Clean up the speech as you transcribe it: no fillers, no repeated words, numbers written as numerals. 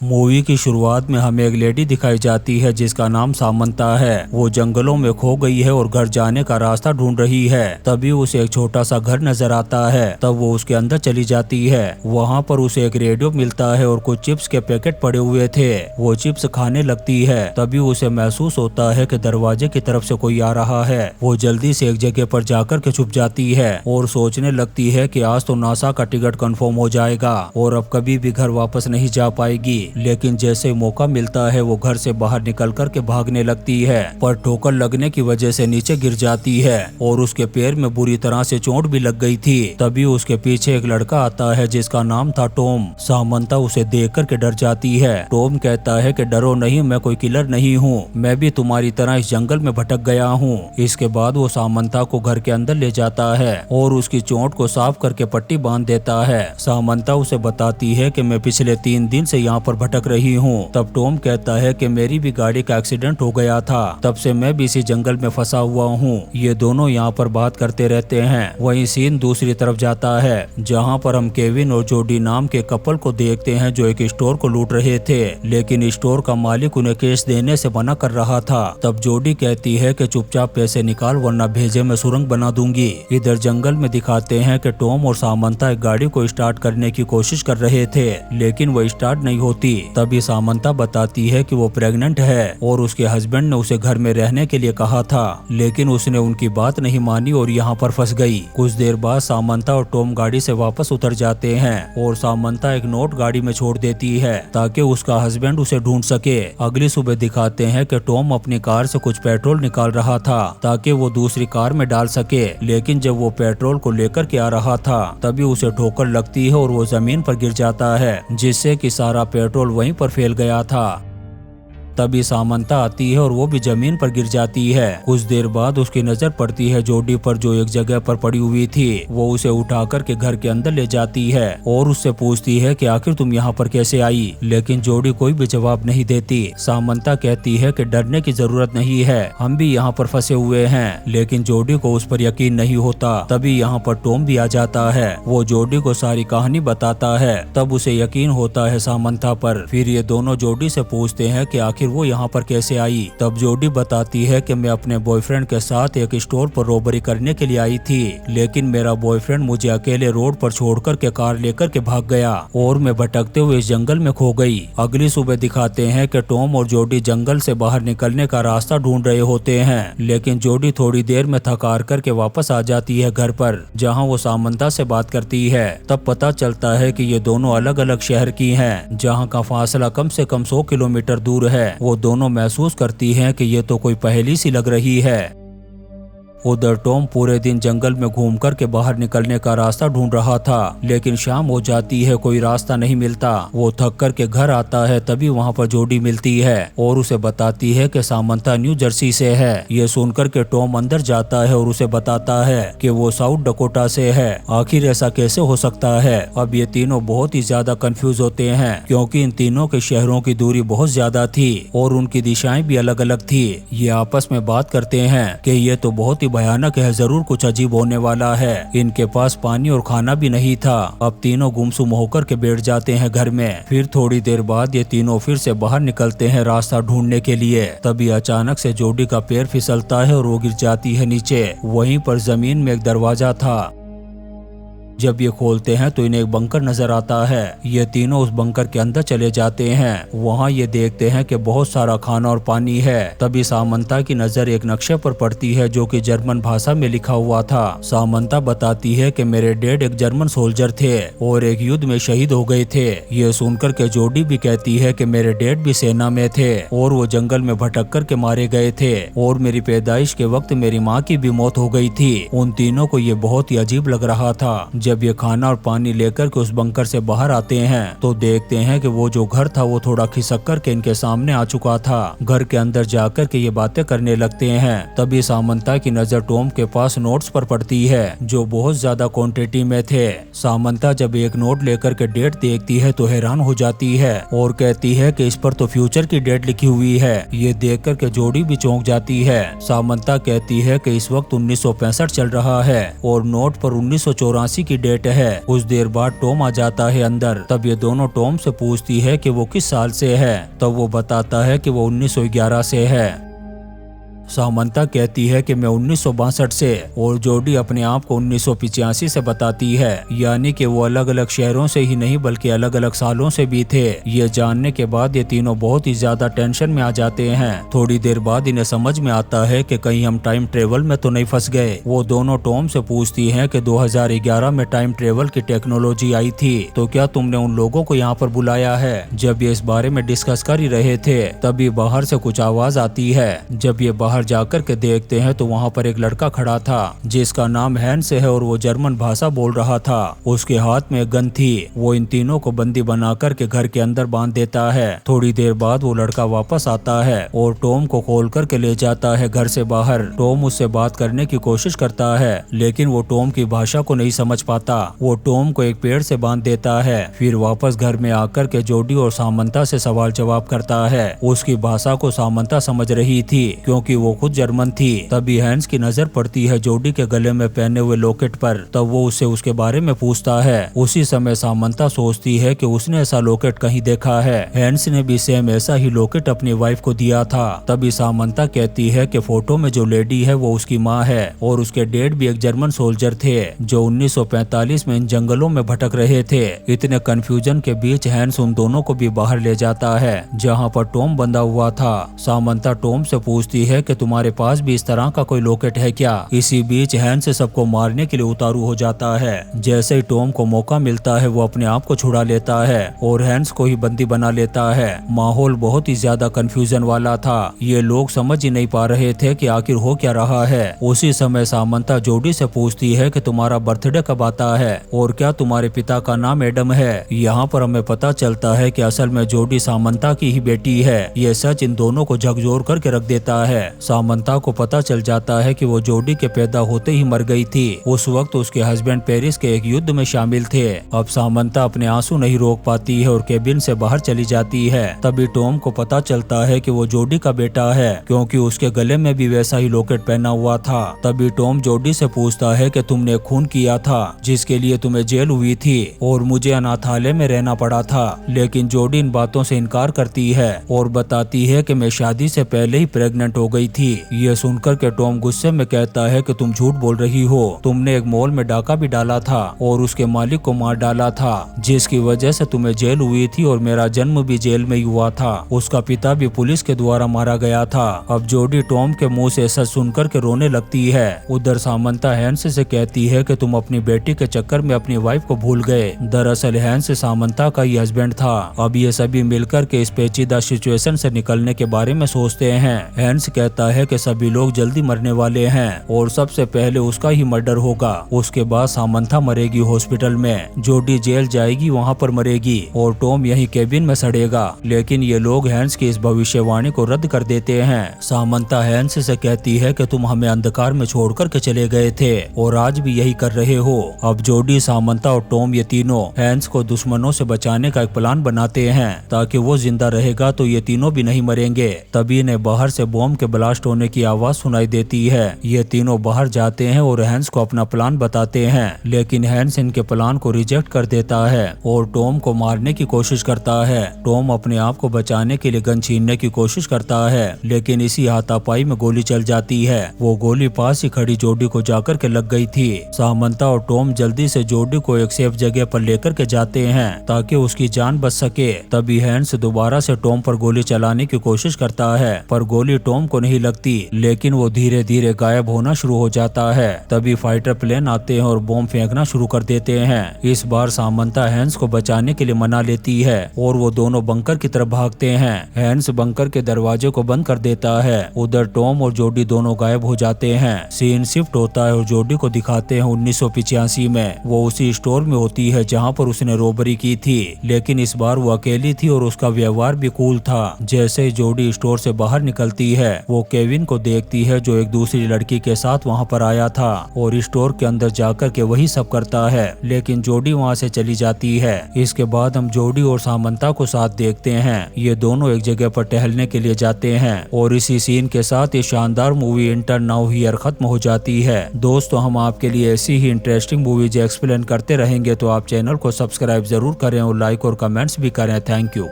Movie की शुरुआत में हमें एक लेडी दिखाई जाती है जिसका नाम सामंता है। वो जंगलों में खो गई है और घर जाने का रास्ता ढूंढ रही है। तभी उसे एक छोटा सा घर नजर आता है। तब वो उसके अंदर चली जाती है। वहाँ पर उसे एक रेडियो मिलता है और कुछ चिप्स के पैकेट पड़े हुए थे। वो चिप्स खाने लगती है। तभी उसे महसूस होता है कि दरवाजे की तरफ से कोई आ रहा है। वो जल्दी से एक जगह पर जाकर के छुप जाती है और सोचने लगती है कि आज तो नासा का टिकट कंफर्म हो जाएगा और अब कभी भी घर वापस नहीं जा पाएगी। लेकिन जैसे मौका मिलता है वो घर से बाहर निकल कर के भागने लगती है, पर ठोकर लगने की वजह से नीचे गिर जाती है और उसके पैर में बुरी तरह से चोट भी लग गई थी। तभी उसके पीछे एक लड़का आता है जिसका नाम था टॉम। सामंता उसे देख कर के डर जाती है। टॉम कहता है कि डरो नहीं, मैं कोई किलर नहीं हूँ, मैं भी तुम्हारी तरह इस जंगल में भटक गया हूँ। इसके बाद वो सामंता को घर के अंदर ले जाता है और उसकी चोट को साफ करके पट्टी बांध देता है। सामंता उसे बताती है कि मैं पिछले 3 दिन से यहाँ पर भटक रही हूँ। तब टॉम कहता है कि मेरी भी गाड़ी का एक्सीडेंट हो गया था, तब से मैं भी इसी जंगल में फंसा हुआ हूँ। ये दोनों यहाँ पर बात करते रहते हैं। वहीं सीन दूसरी तरफ जाता है जहाँ पर हम केविन और जोडी नाम के कपल को देखते हैं जो एक स्टोर को लूट रहे थे, लेकिन स्टोर का मालिक उन्हें केस देने से मना कर रहा था। तब जोडी कहती है कि चुपचाप पैसे निकाल वरना भेजे मैं सुरंग बना दूंगी। इधर जंगल में दिखाते हैं कि टॉम और सामंता एक गाड़ी को स्टार्ट करने की कोशिश कर रहे थे, लेकिन वो स्टार्ट नहीं होती। तभी सामंता बताती है कि वो प्रेग्नेंट है और उसके हस्बैंड ने उसे घर में रहने के लिए कहा था, लेकिन उसने उनकी बात नहीं मानी और यहाँ पर फंस गई। कुछ देर बाद सामंता और टॉम गाड़ी से वापस उतर जाते हैं और सामंता एक नोट गाड़ी में छोड़ देती है ताकि उसका हस्बैंड उसे ढूंढ सके। अगली सुबह दिखाते हैं कि टॉम अपनी कार से कुछ पेट्रोल निकाल रहा था ताकि वो दूसरी कार में डाल सके, लेकिन जब वो पेट्रोल को लेकर के आ रहा था तभी उसे ठोकर लगती है और वो जमीन पर गिर जाता है, जिससे कि सारा पेट्रोल वहीं पर फैल गया था। तभी सामंता आती है और वो भी जमीन पर गिर जाती है। कुछ देर बाद उसकी नजर पड़ती है जोडी पर जो एक जगह पर पड़ी हुई थी। वो उसे उठा कर के घर के अंदर ले जाती है और उससे पूछती है कि आखिर तुम यहाँ पर कैसे आई, लेकिन जोडी कोई भी जवाब नहीं देती। सामंता कहती है कि डरने की जरूरत नहीं है, हम भी यहाँ पर फंसे हुए हैं, लेकिन जोडी को उस पर यकीन नहीं होता। तभी यहाँ पर टॉम भी आ जाता है। वो जोडी को सारी कहानी बताता है। तब उसे यकीन होता है सामंता पर। फिर ये दोनों जोडी से पूछते हैं कि आखिर वो यहाँ पर कैसे आई। तब जोडी बताती है कि मैं अपने बॉयफ्रेंड के साथ एक स्टोर पर रॉबरी करने के लिए आई थी, लेकिन मेरा बॉयफ्रेंड मुझे अकेले रोड पर छोड़कर के कार लेकर के भाग गया और मैं भटकते हुए इस जंगल में खो गई। अगली सुबह दिखाते हैं कि टॉम और जोडी जंगल से बाहर निकलने का रास्ता ढूंढ रहे होते हैं, लेकिन जोडी थोड़ी देर में थक हार करके वापस आ जाती है घर पर, जहाँ वो सामंता से बात करती है। तब पता चलता है कि ये दोनों अलग अलग शहर की हैं, जहाँ का फासला कम से कम 100 किलोमीटर दूर है। वो दोनों महसूस करती हैं कि ये तो कोई पहेली सी लग रही है। उधर टॉम पूरे दिन जंगल में घूम कर के बाहर निकलने का रास्ता ढूंढ रहा था, लेकिन शाम हो जाती है, कोई रास्ता नहीं मिलता। वो थक कर के घर आता है। तभी वहाँ पर जोडी मिलती है और उसे बताती है कि सामंता न्यू जर्सी से है। ये सुनकर के टॉम अंदर जाता है और उसे बताता है कि वो साउथ डकोटा से है। आखिर ऐसा कैसे हो सकता है। अब ये तीनों बहुत ही ज्यादा कंफ्यूज होते हैं क्योंकि इन तीनों के शहरों की दूरी बहुत ज्यादा थी और उनकी दिशाएं भी अलग अलग थी। ये आपस में बात करते हैं कि ये तो बहुत ही भयानक है, जरूर कुछ अजीब होने वाला है। इनके पास पानी और खाना भी नहीं था। अब तीनों गुमसुम होकर के बैठ जाते हैं घर में। फिर थोड़ी देर बाद ये तीनों फिर से बाहर निकलते हैं रास्ता ढूंढने के लिए। तभी अचानक से जोडी का पैर फिसलता है और वो गिर जाती है नीचे। वहीं पर जमीन में एक दरवाजा था। जब ये खोलते हैं तो इन्हें एक बंकर नजर आता है। ये तीनों उस बंकर के अंदर चले जाते हैं। वहाँ ये देखते हैं कि बहुत सारा खाना और पानी है। तभी सामंता की नजर एक नक्शे पर पड़ती है जो कि जर्मन भाषा में लिखा हुआ था। सामंता बताती है कि मेरे डैड एक जर्मन सोल्जर थे और एक युद्ध में शहीद हो गए थे। ये सुनकर के जोडी भी कहती है कि मेरे डैड भी सेना में थे और वो जंगल में भटक कर के मारे गए थे और मेरी पैदाइश के वक्त मेरी माँ की भी मौत हो गई थी। उन तीनों को ये बहुत ही अजीब लग रहा था। जब ये खाना और पानी लेकर के उस बंकर से बाहर आते हैं तो देखते हैं कि वो जो घर था वो थोड़ा खिसक कर के इनके सामने आ चुका था। घर के अंदर जाकर के ये बातें करने लगते हैं। तभी सामंता की नजर टॉम के पास नोट्स पर पड़ती है जो बहुत ज्यादा क्वांटिटी में थे। सामंता जब एक नोट लेकर के डेट देखती है तो हैरान हो जाती है और कहती है कि इस पर तो फ्यूचर की डेट लिखी हुई है। ये देख कर के जोडी भी चौंक जाती है। सामंता कहती है कि इस वक्त 1965 चल रहा है और नोट पर 1984 की डेट है। कुछ देर बाद टॉम आ जाता है अंदर। तब ये दोनों टॉम से पूछती है कि वो किस साल से है। तब वो बताता है कि वो 1911 से है। सामंता कहती है कि मैं 1962 से, और जोडी अपने आप को 1985 से बताती है, यानी कि वो अलग अलग शहरों से ही नहीं बल्कि अलग अलग सालों से भी थे। ये जानने के बाद ये तीनों बहुत ही ज्यादा टेंशन में आ जाते हैं। थोड़ी देर बाद इन्हें समझ में आता है कि कहीं हम टाइम ट्रेवल में तो नहीं फंस गए। वो दोनों टॉम से पूछती हैं कि 2011 में टाइम ट्रेवल की टेक्नोलॉजी आई थी, तो क्या तुमने उन लोगों को यहाँ पर बुलाया है? जब ये इस बारे में डिस्कस कर ही रहे थे तभी बाहर से कुछ आवाज आती है। जब ये बाहर जाकर के देखते हैं तो वहाँ पर एक लड़का खड़ा था जिसका नाम हैंस है और वो जर्मन भाषा बोल रहा था। उसके हाथ में एक गन थी। वो इन तीनों को बंदी बना करके घर के अंदर बांध देता है। थोड़ी देर बाद वो लड़का वापस आता है और टॉम को खोल करके ले जाता है घर से बाहर। टॉम उससे बात करने की कोशिश करता है लेकिन वो टॉम की भाषा को नहीं समझ पाता। वो टॉम को एक पेड़ से बांध देता है। फिर वापस घर में आकर के जोडी और सामंता से सवाल जवाब करता है। उसकी भाषा को सामंता समझ रही थी क्योंकि वो खुद जर्मन थी। तभी हैंस की नजर पड़ती है जोडी के गले में पहने हुए लॉकेट पर। तब वो उससे उसके बारे में पूछता है। उसी समय सामंता सोचती है कि उसने ऐसा लॉकेट कहीं देखा है। हैंस ने भी सेम ऐसा ही लॉकेट अपनी वाइफ को दिया था। तभी सामंता कहती है कि फोटो में जो लेडी है वो उसकी माँ है और उसके डैड भी एक जर्मन सोल्जर थे जो 1945 में इन जंगलों में भटक रहे थे। इतने कंफ्यूजन के बीच हैंस उन दोनों को भी बाहर ले जाता है जहाँ पर टॉम बंधा हुआ था। सामंता टॉम से पूछती है कि तुम्हारे पास भी इस तरह का कोई लॉकेट है क्या? इसी बीच हैंस सबको मारने के लिए उतारू हो जाता है। जैसे ही टॉम को मौका मिलता है वो अपने आप को छुड़ा लेता है और हैंस को ही बंदी बना लेता है। माहौल बहुत ही ज्यादा कंफ्यूजन वाला था। ये लोग समझ ही नहीं पा रहे थे कि आखिर हो क्या रहा है। उसी समय सामंता जोडी से पूछती है कि तुम्हारा बर्थडे कब आता है और क्या तुम्हारे पिता का नाम एडम है? यहाँ पर हमें पता चलता है कि असल में जोडी सामंता की ही बेटी है। ये सच इन दोनों को झकझोर करके रख देता है। सामंता को पता चल जाता है कि वो जोडी के पैदा होते ही मर गई थी। उस वक्त उसके हस्बैंड पेरिस के एक युद्ध में शामिल थे। अब सामंता अपने आंसू नहीं रोक पाती है और केबिन से बाहर चली जाती है। तभी टॉम को पता चलता है कि वो जोडी का बेटा है क्योंकि उसके गले में भी वैसा ही लॉकेट पहना हुआ था। तभी टॉम जोडी से पूछता है कि तुमने खून किया था जिसके लिए तुम्हें जेल हुई थी और मुझे अनाथालय में रहना पड़ा था। लेकिन जोडी इन बातों से इनकार करती है और बताती है कि मैं शादी से पहले ही प्रेग्नेंट हो गई थी। ये सुनकर के टॉम गुस्से में कहता है कि तुम झूठ बोल रही हो। तुमने एक मॉल में डाका भी डाला था और उसके मालिक को मार डाला था जिसकी वजह से तुम्हें जेल हुई थी और मेरा जन्म भी जेल में ही हुआ था। उसका पिता भी पुलिस के द्वारा मारा गया था। अब जोडी टॉम के मुंह से सच सुनकर के रोने लगती है। उधर सामंता हैंस से कहती है कि तुम अपनी बेटी के चक्कर में अपनी वाइफ को भूल गए। दरअसल हैंस सामंता का ही हस्बैंड था। अब ये सभी मिलकर के इस पेचीदा सिचुएशन से निकलने के बारे में सोचते हैं। हैंस कहता है कि सभी लोग जल्दी मरने वाले हैं और सबसे पहले उसका ही मर्डर होगा। उसके बाद सामंता मरेगी हॉस्पिटल में, जोडी जेल जाएगी वहाँ पर मरेगी और टॉम यही केबिन में सड़ेगा। लेकिन ये लोग हैंस की इस भविष्यवाणी को रद्द कर देते हैं। सामंता हैंस से कहती है कि तुम हमें अंधकार में छोड़ कर के चले गए थे और आज भी यही कर रहे हो। अब जोडी, सामंता और टॉम ये तीनों हैंस को दुश्मनों से बचाने का एक प्लान बनाते हैं ताकि वो जिंदा रहेगा तो ये तीनों भी नहीं मरेंगे। तभी इन्हें बाहर से बॉम्ब के ब्लास्ट होने की आवाज सुनाई देती है। ये तीनों बाहर जाते हैं और हैंस को अपना प्लान बताते हैं लेकिन हैंस इनके प्लान को रिजेक्ट कर देता है और टॉम को मारने की कोशिश करता है। टॉम अपने आप को बचाने के लिए गन छीनने की कोशिश करता है लेकिन इसी हाथापाई में गोली चल जाती है। वो गोली पास ही खड़ी जोडी को जाकर के लग गई थी। सामंता और टॉम जल्दी से जोडी को एक सेफ जगह पर लेकर के जाते हैं ताकि उसकी जान बच सके। तभी हैंस दोबारा से टॉम पर गोली चलाने की कोशिश करता है पर गोली टॉम को नहीं लगती लेकिन वो धीरे धीरे गायब होना शुरू हो जाता है। तभी फाइटर प्लेन आते हैं और बॉम्ब फेंकना शुरू कर देते हैं। इस बार सामंता हैंस को बचाने के लिए मना लेती है और वो दोनों बंकर की तरफ भागते हैं। हैंस बंकर के दरवाजे को बंद कर देता है। उधर टॉम और जोडी दोनों गायब हो जाते हैं। सीन शिफ्ट होता है और जोडी को दिखाते हैं 1985 में। वो उसी स्टोर में होती है जहाँ पर उसने रोबरी की थी लेकिन इस बार वो अकेली थी और उसका व्यवहार भी कूल था। जैसे ही जोडी स्टोर से बाहर निकलती है वो केविन को देखती है जो एक दूसरी लड़की के साथ वहाँ पर आया था और स्टोर के अंदर जाकर के वही सब करता है, लेकिन जोडी वहाँ से चली जाती है। इसके बाद हम जोडी और सामंता को साथ देखते हैं। ये दोनों एक जगह पर टहलने के लिए जाते हैं और इसी सीन के साथ ये शानदार मूवी इंटर नाउ हियर खत्म हो जाती है। दोस्तों, हम आपके लिए ऐसी ही इंटरेस्टिंग मूवीज एक्सप्लेन करते रहेंगे, तो आप चैनल को सब्सक्राइब जरूर करें और लाइक और कमेंट्स भी करें। Thank you.